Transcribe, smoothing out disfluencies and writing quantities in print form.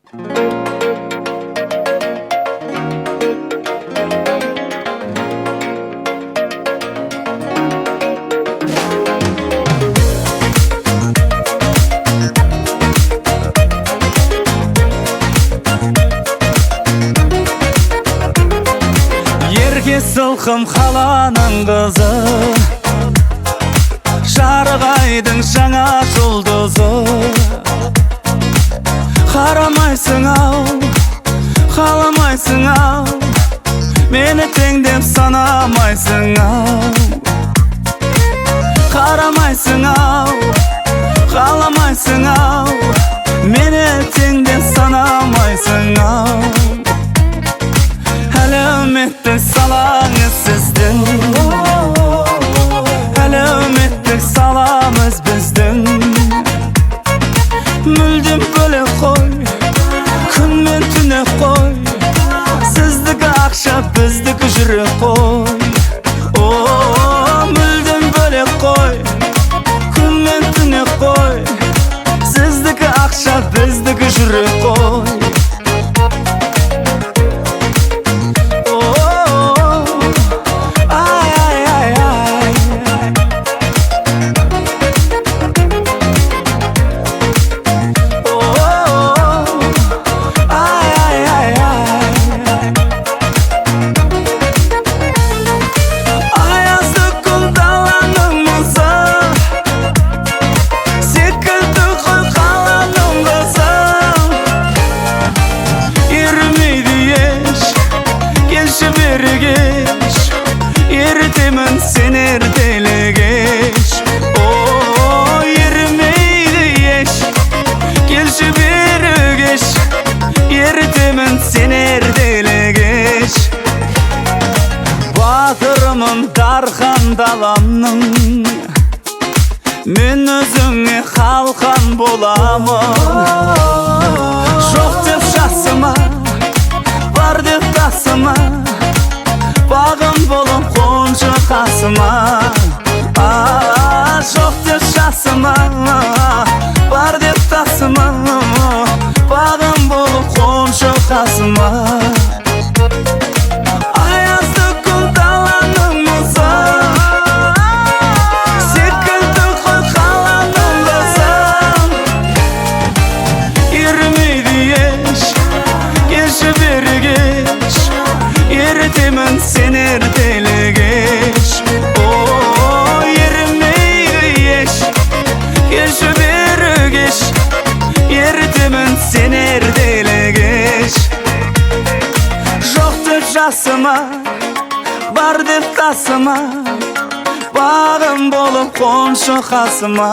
Yerге сылқым қаланың қызы, жарық айдың жаңа жұлдызы. Қарамайсың ау, қаламайсың ау, мені теңдеп санамайсың ау. Қарамайсың ау, қаламайсың ау, мені теңдеп санамайсың ау. Әлеуметтік салаңыз сіздің, әлеуметтік саламыз біздің. Мүлдем бөлек қой, күн мен түнек қой, сіздікі ақша, біздікі жүрек қой. Мүлдем бөлек қой, күн мен түнек қой, сіздікі ақша, біздікі жүрек қой. Eritемін сен ертелегеш, ерімейді еш, келші бері кеш. Eritемін сен ертелегеш. Батырмын дархан даламның, мен өзіңе қалқан боламын. Жоқ деп жасыма, бар деп тасыма, бағым болып қоншы қасыма. Жоқ деп жасыма, бар деп тасыма, бағым болып қоншы қасыма. Аязды күн даланың мұзы, секілді қой қаланың қызы. Ерімейді еш, келші бері кеш, eritемін сен ертелегеш. Ерімейді еш, келші бері кеш, eritемін сен ертелегеш. Жоқ деп жасыма, бар деп тасыма, бағым болып қоншы қасыма.